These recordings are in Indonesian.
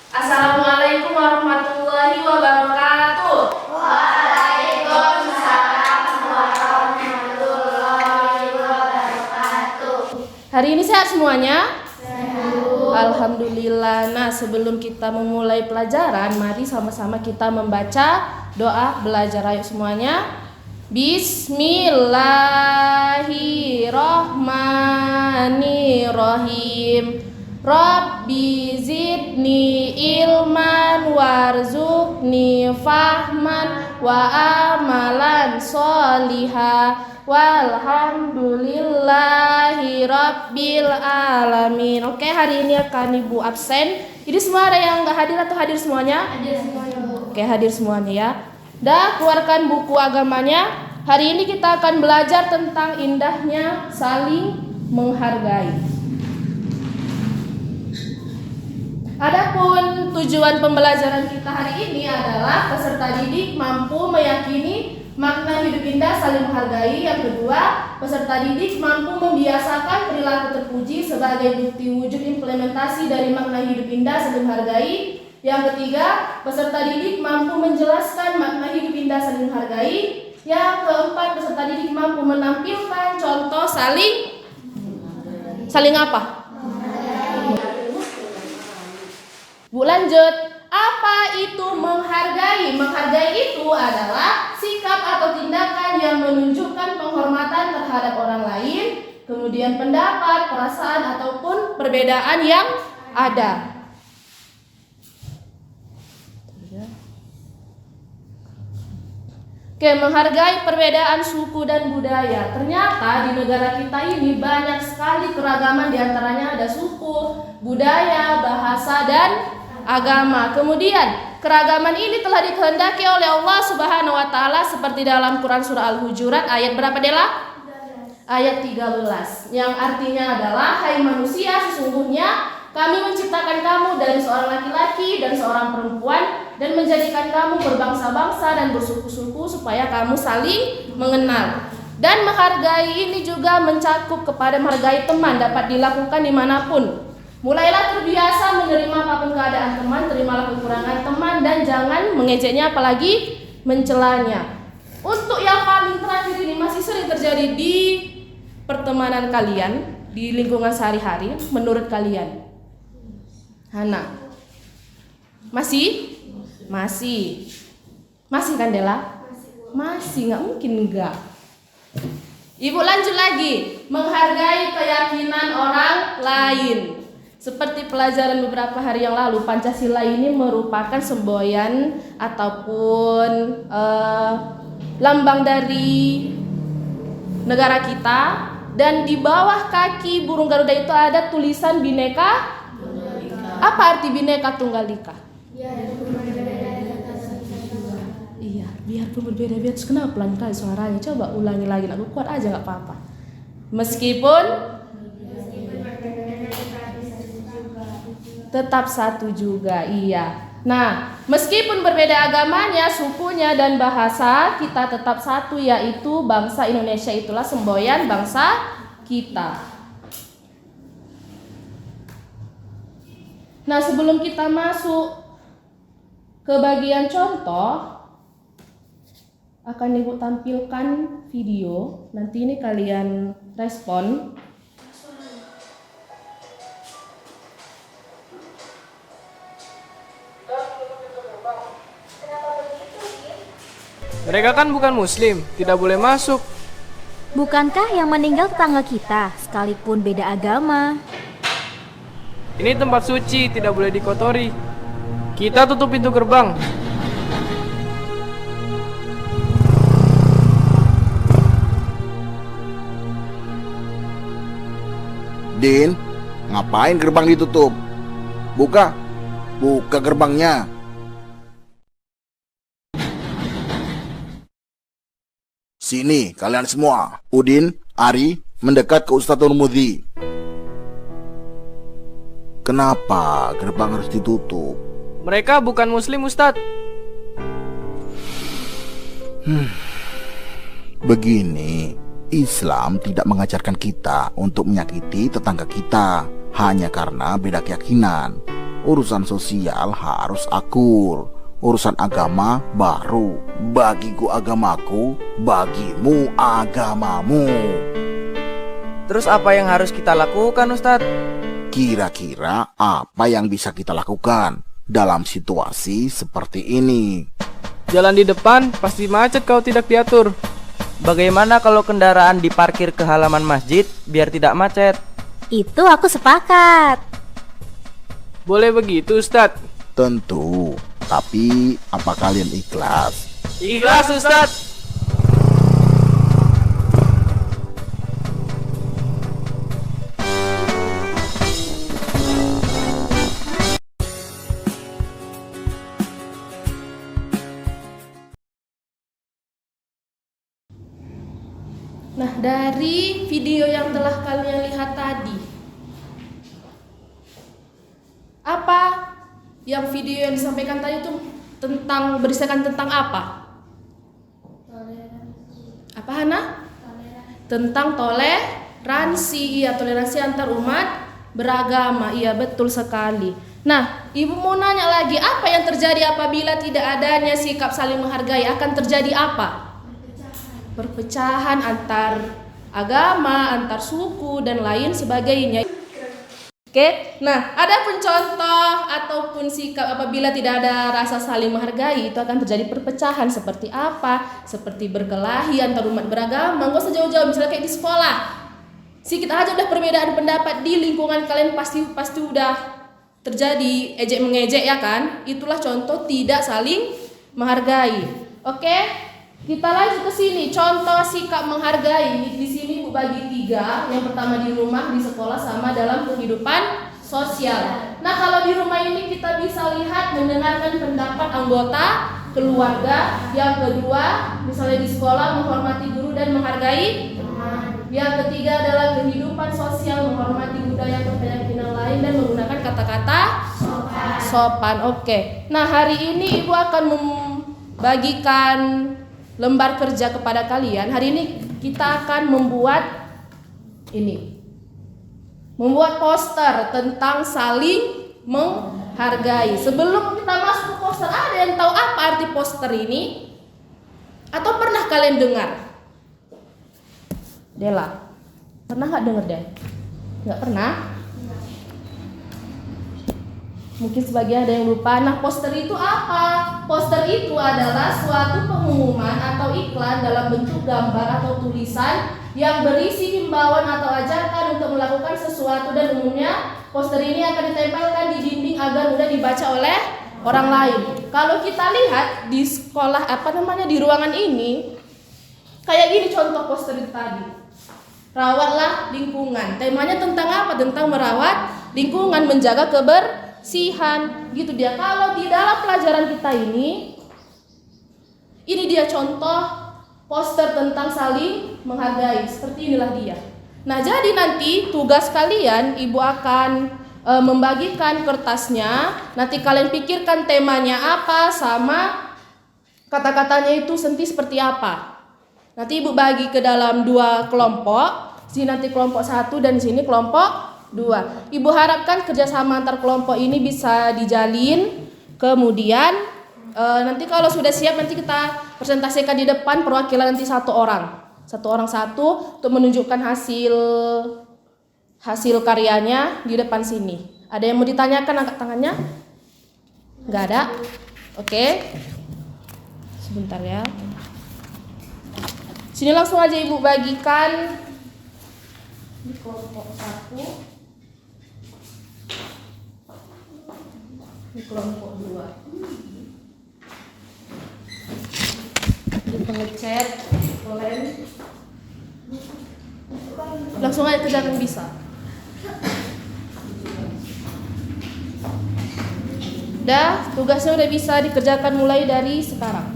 Assalamualaikum warahmatullahi wabarakatuh. Waalaikumsalam warahmatullahi wabarakatuh. Hari ini sehat semuanya? Alhamdulillah. Nah, sebelum kita memulai pelajaran, mari sama-sama kita membaca doa belajar. Ayo semuanya. Bismillahirrahmanirrahim. Rabbi zidni ilman warzuqni fahman wa amalan sholiha walhamdulillahi rabbil alamin. Oke, hari ini akan Ibu absen. Jadi semua ada yang nggak hadir atau hadir semuanya? Hadir semuanya. Oke, hadir semuanya ya. Dah keluarkan buku agamanya. Hari ini kita akan belajar tentang indahnya saling menghargai. Adapun tujuan pembelajaran kita hari ini adalah peserta didik mampu meyakini makna hidup indah saling menghargai. Yang kedua, peserta didik mampu membiasakan perilaku terpuji sebagai bukti wujud implementasi dari makna hidup indah saling menghargai. Yang ketiga, peserta didik mampu menjelaskan makna hidup indah saling menghargai. Yang keempat, peserta didik mampu menampilkan contoh saling apa? Bu, lanjut. Apa itu menghargai? Menghargai itu adalah sikap atau tindakan yang menunjukkan penghormatan terhadap orang lain, kemudian pendapat, perasaan ataupun perbedaan yang ada. Oke, menghargai perbedaan suku dan budaya. Ternyata di negara kita ini banyak sekali keragaman, diantaranya ada suku, budaya, bahasa, dan agama. Kemudian keragaman ini telah dikehendaki oleh Allah Subhanahu wa taala seperti dalam Quran surah Al-Hujurat ayat berapa, Dela? Ayat 13. Yang artinya adalah, hai manusia, sesungguhnya kami menciptakan kamu dari seorang laki-laki dan seorang perempuan dan menjadikan kamu berbangsa-bangsa dan bersuku-suku supaya kamu saling mengenal. Dan menghargai ini juga mencakup kepada menghargai teman, dapat dilakukan dimanapun. Mulailah terbiasa menerima apapun keadaan teman, terimalah kekurangan teman dan jangan mengejeknya apalagi mencelanya. Untuk yang paling terakhir ini masih sering terjadi di pertemanan kalian, di lingkungan sehari-hari, menurut kalian? Hana? Masih? Masih kan, Dela? Masih, nggak mungkin enggak. Ibu lanjut lagi, menghargai keyakinan orang lain. Seperti pelajaran beberapa hari yang lalu, Pancasila ini merupakan semboyan ataupun lambang dari negara kita. Dan di bawah kaki burung Garuda itu ada tulisan Bhinneka. Apa arti Bhinneka Tunggal Ika? Iya, biarpun berbeda-beda. Kenapa pelan kali suaranya? Coba ulangi lagi, aku kuat aja nggak apa-apa. Meskipun tetap satu juga, iya. Nah, meskipun berbeda agamanya, sukunya dan bahasa, kita tetap satu, yaitu bangsa Indonesia. Itulah semboyan bangsa kita. Nah, sebelum kita masuk ke bagian contoh, akan Ibu tampilkan video. Nanti ini kalian respon. Mereka kan bukan muslim, tidak boleh masuk. Bukankah yang meninggal tetangga kita, sekalipun beda agama? Ini tempat suci, tidak boleh dikotori. Kita tutup pintu gerbang. Din, ngapain gerbang ditutup? Buka gerbangnya. Sini kalian semua. Udin, Ari, mendekat ke Ustadz Nurmudi. Kenapa gerbang harus ditutup? Mereka bukan muslim, Ustadz. Begini, Islam tidak mengajarkan kita untuk menyakiti tetangga kita hanya karena beda keyakinan. Urusan sosial harus akur. Urusan agama baru. Bagiku agamaku, bagimu agamamu. Terus apa yang harus kita lakukan, Ustadz? Kira-kira apa yang bisa kita lakukan dalam situasi seperti ini? Jalan di depan pasti macet kalau tidak diatur. Bagaimana kalau kendaraan diparkir ke halaman masjid biar tidak macet? Itu aku sepakat. Boleh begitu, Ustadz? Tentu, tapi apa kalian ikhlas? Ikhlas, Ustadz. Nah, dari video yang telah kalian lihat tadi, apa yang video yang disampaikan tadi itu berisikan tentang apa? Apa, Hana? Tentang toleransi. Iya, toleransi antar umat beragama. Iya, betul sekali. Nah, Ibu mau nanya lagi, apa yang terjadi apabila tidak adanya sikap saling menghargai? Akan terjadi apa? Perpecahan antar agama, antar suku, dan lain sebagainya. Oke, nah ada pun contoh ataupun sikap apabila tidak ada rasa saling menghargai, itu akan terjadi perpecahan seperti apa? Seperti berkelahi antar umat beragama. Nggak usah jauh-jauh, misalnya kayak di sekolah. Sedikit aja udah perbedaan pendapat di lingkungan kalian pasti udah terjadi ejek mengejek, ya kan? Itulah contoh tidak saling menghargai. Oke? Kita lanjut ke sini, contoh sikap menghargai. Di sini Bu bagi 3. Yang pertama di rumah, di sekolah, sama dalam kehidupan sosial. Nah, kalau di rumah ini kita bisa lihat mendengarkan pendapat anggota keluarga. Yang kedua, misalnya di sekolah menghormati guru dan menghargai teman. Yang ketiga adalah kehidupan sosial, menghormati budaya keyakinan lain dan menggunakan kata-kata sopan. Oke. Nah, hari ini Ibu akan membagikan lembar kerja kepada kalian. Hari ini kita akan membuat poster tentang saling menghargai. Sebelum kita masuk ke poster, ada yang tahu apa arti poster ini? Atau pernah kalian dengar? Dela, pernah nggak dengar deh? Nggak pernah? Mungkin sebagian ada yang lupa. Nah, poster itu apa? Poster itu adalah suatu pengumuman atau iklan dalam bentuk gambar atau tulisan yang berisi himbauan atau ajakan untuk melakukan sesuatu, dan umumnya poster ini akan ditempelkan di dinding agar mudah dibaca oleh orang lain. Kalau kita lihat di sekolah di ruangan ini, kayak gini contoh poster itu tadi. Rawatlah lingkungan. Temanya tentang apa? Tentang merawat lingkungan, menjaga kebersihan, gitu dia. Kalau di dalam pelajaran kita ini dia contoh poster tentang saling menghargai. Seperti inilah dia. Nah, jadi nanti tugas kalian, Ibu akan membagikan kertasnya. Nanti kalian pikirkan temanya apa, sama kata-katanya itu seperti apa. Nanti Ibu bagi ke dalam 2 kelompok. Sini nanti kelompok 1 dan sini kelompok 2. Ibu harapkan kerjasama antar kelompok ini bisa dijalin. Kemudian nanti kalau sudah siap, nanti kita presentasikan di depan perwakilan nanti satu orang untuk menunjukkan hasil karyanya di depan sini. Ada yang mau ditanyakan, angkat tangannya? Nggak ada? Oke. Sebentar ya. Sini langsung aja Ibu bagikan di kelompok 1, di kelompok 2. Di pengecat, lem. Langsung aja kerjakan bisa. Tugasnya udah bisa dikerjakan mulai dari sekarang.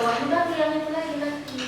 udah yang itu lagi nanti.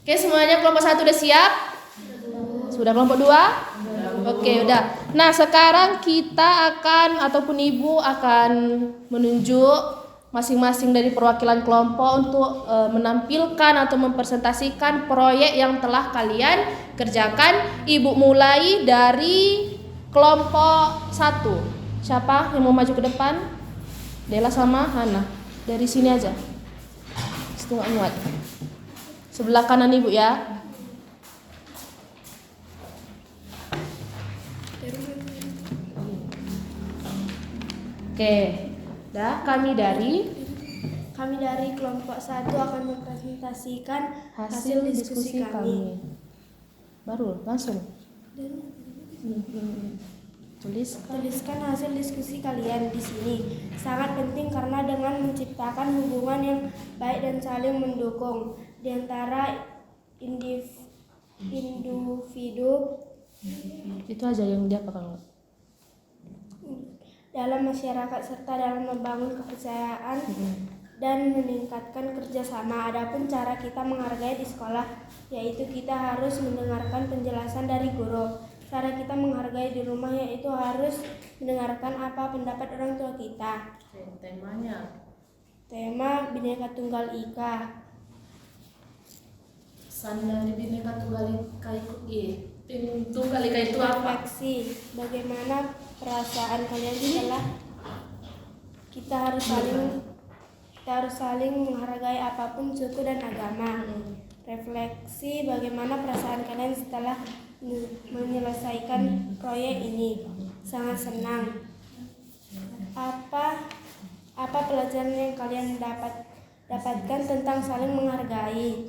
Oke, semuanya kelompok 1 udah siap? Sudah kelompok 2? Oke, udah. Nah, sekarang kita akan ataupun ibu akan menunjuk masing-masing dari perwakilan kelompok untuk menampilkan atau mempresentasikan proyek yang telah kalian kerjakan. Ibu mulai dari kelompok 1. Siapa yang mau maju ke depan? Dela sama Hana. Dari sini aja. Situ nggak muat. Sebelah kanan ibu ya. Oke, dah kami dari kelompok 1 akan mempresentasikan hasil diskusi kami. Baru langsung. Tuliskan hasil diskusi kalian di sini. Sangat penting karena dengan menciptakan hubungan yang baik dan saling mendukung di antara individu itu aja yang dia pakai. Dalam masyarakat serta dalam membangun kepercayaan dan meningkatkan kerjasama. Adapun cara kita menghargai di sekolah, yaitu kita harus mendengarkan penjelasan dari guru. Cara kita menghargai di rumah yaitu harus mendengarkan apa pendapat orang tua kita. Temanya Tema Bhinneka Tunggal Ika. Pesan dari Bhinneka Tunggal Ika itu apa? Refleksi, bagaimana perasaan kalian setelah kita harus saling menghargai apapun suku dan agama. Refleksi, bagaimana perasaan kalian setelah menyelesaikan proyek ini. Sangat senang. Apa pelajaran yang kalian dapatkan tentang saling menghargai?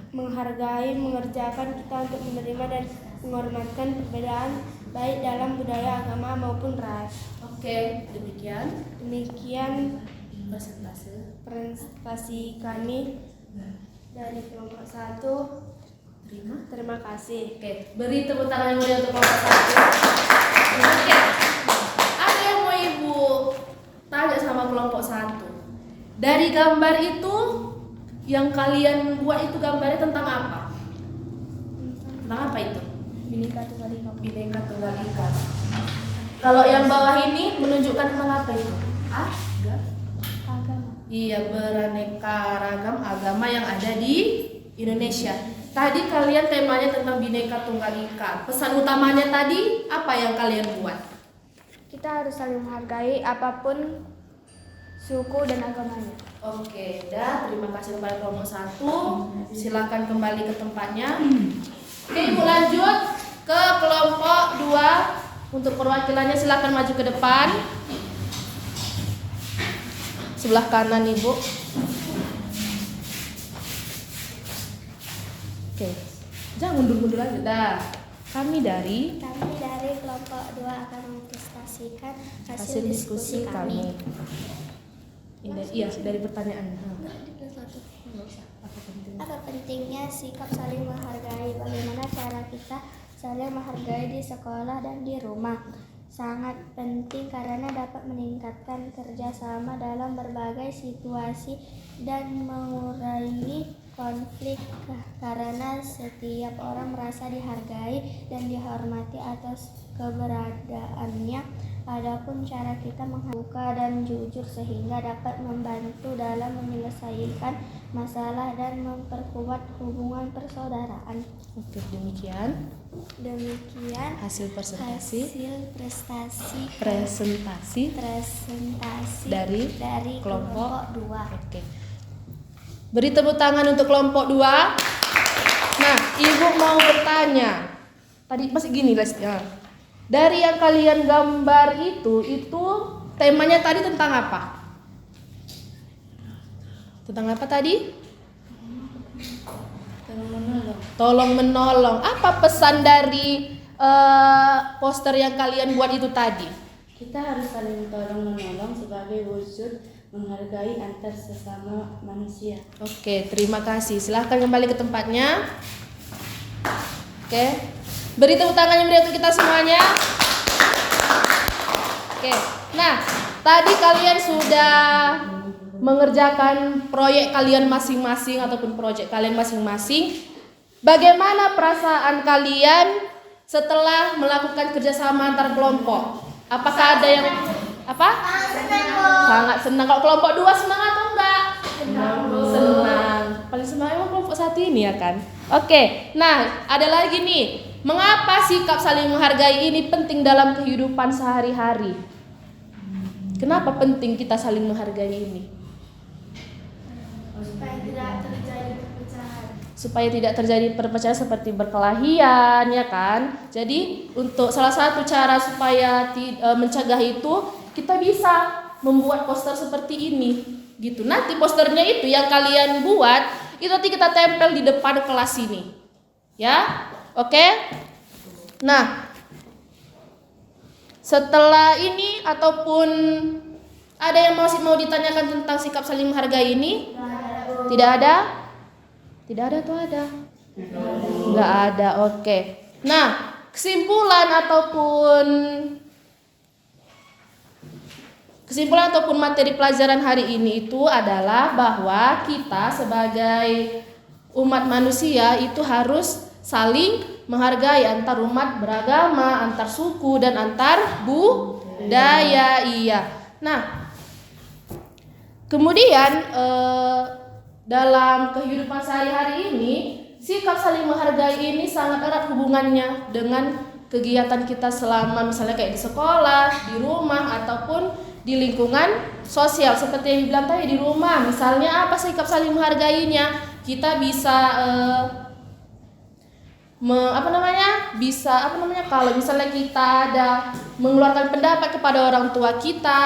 Menghargai, mengerjakan kita untuk menerima dan menghormatkan perbedaan baik dalam budaya, agama maupun ras. Oke, demikian presentasi kami dari kelompok 1. Terima kasih. Oke, beri tepuk tangan yang meriah untuk kelompok 1. Oke. Ada yang mau Ibu tanya sama kelompok 1? Dari gambar itu yang kalian buat itu gambarnya tentang apa? Tentang apa itu? Bhinneka Tunggal Ika. Bhinneka Tunggal Ika. Kalau yang bawah ini menunjukkan tentang apa itu? Agama. Iya, beraneka ragam agama yang ada di Indonesia. Tadi kalian temanya tentang Bhinneka Tunggal Ika. Pesan utamanya tadi apa yang kalian buat? Kita harus saling menghargai apapun suku dan agamanya. Oke, terima kasih kepada kelompok 1. Silakan kembali ke tempatnya. Oke, Ibu lanjut ke kelompok 2. Untuk perwakilannya silakan maju ke depan. Sebelah kanan Ibu. Oke, jangan mundur-mundur lagi. Kami dari kelompok 2 akan mempresentasikan hasil diskusi kami. Iya, dari pertanyaan. Apa pentingnya sikap saling menghargai? Bagaimana cara kita saling menghargai di sekolah dan di rumah? Sangat penting karena dapat meningkatkan kerjasama dalam berbagai situasi dan mengurangi konflik karena setiap orang merasa dihargai dan dihormati atas keberadaannya. Adapun cara kita membuka dan jujur sehingga dapat membantu dalam menyelesaikan masalah dan memperkuat hubungan persaudaraan. Oke, demikian hasil presentasi dari kelompok 2. Oke. Beri tepuk tangan untuk kelompok 2. Nah, Ibu mau bertanya. Tadi masih gini ya. Dari yang kalian gambar itu temanya tadi tentang apa? Tentang apa tadi? Tolong menolong. Apa pesan dari poster yang kalian buat itu tadi? Kita harus saling tolong menolong sebagai wujud menghargai antar sesama manusia. Oke, terima kasih. Silahkan kembali ke tempatnya. Oke. Beri tepuk tangan yang meriah untuk kita semuanya. Oke. Nah, tadi kalian sudah mengerjakan proyek kalian masing-masing ataupun proyek kalian masing-masing. Bagaimana perasaan kalian setelah melakukan kerjasama antar kelompok? Apakah ada yang sangat senang. Kalau kelompok 2 senang atau enggak? Senang. Paling senang emang kelompok 1 ini ya kan? Oke. Nah, ada lagi nih. Mengapa sikap saling menghargai ini penting dalam kehidupan sehari-hari? Kenapa penting kita saling menghargai ini? Supaya tidak terjadi perpecahan seperti berkelahian, ya kan? Jadi untuk salah satu cara supaya mencegah itu, kita bisa membuat poster seperti ini, gitu. Nanti posternya itu yang kalian buat, itu nanti kita tempel di depan kelas ini, ya. Oke? Nah, setelah ini ataupun ada yang masih mau ditanyakan tentang sikap saling menghargai ini? Tidak ada? Tidak ada atau ada? Enggak ada. Oke. Nah, kesimpulan ataupun materi pelajaran hari ini itu adalah bahwa kita sebagai umat manusia itu harus saling menghargai antar umat beragama, antar suku dan antar budaya. Iya. Nah, Kemudian dalam kehidupan sehari-hari ini, sikap saling menghargai ini sangat erat hubungannya dengan kegiatan kita selama misalnya kayak di sekolah, di rumah, ataupun di lingkungan sosial. Seperti yang dibilang tadi, di rumah misalnya apa sikap saling menghargainya, kita bisa kalau misalnya kita ada mengeluarkan pendapat kepada orang tua kita,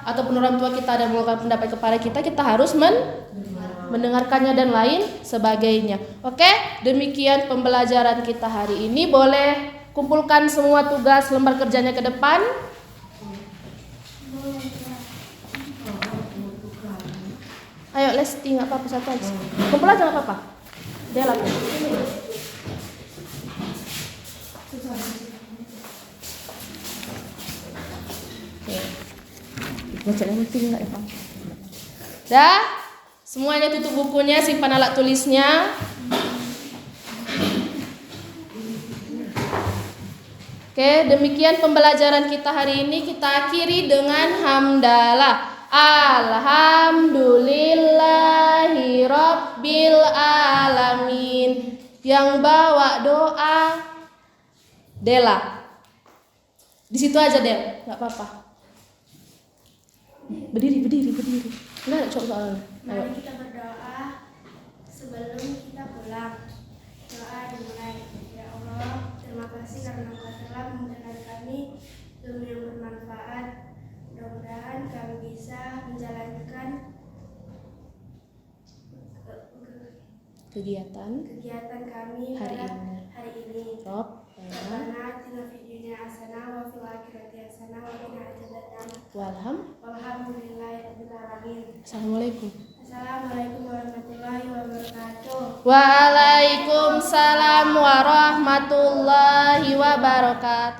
ataupun orang tua kita ada mengeluarkan pendapat kepada kita, kita harus mendengarkannya dan lain sebagainya. Oke, demikian pembelajaran kita hari ini. Boleh kumpulkan semua tugas lembar kerjanya ke depan. Ayo Lesti, nggak apa-apa, satu aja. Kumpul aja nggak apa-apa. Dia lakukan. Dah, semuanya tutup bukunya, simpan alat tulisnya. Oke, demikian pembelajaran kita hari ini. Kita akhiri dengan hamdalah. Alhamdulillahi Rabbil Alamin. Yang bawa doa Dela. Di situ aja Del, nggak apa-apa. Berdiri. Nggak ada soalnya. Mari kita berdoa sebelum kita pulang. Doa dimulai. Ya Allah, terima kasih karena Engkau telah memudahkan kami ilmu yang bermanfaat. Mudah-mudahan kami bisa menjalankan kegiatan kami hari ini. Rabbana atina fid dunya hasanah wa fil akhirati hasanah wa qina adzabannar. Walhamdulillahirabbil alamin. Assalamualaikum. Assalamualaikum warahmatullahi wabarakatuh. Waalaikumsalam warahmatullahi wabarakatuh.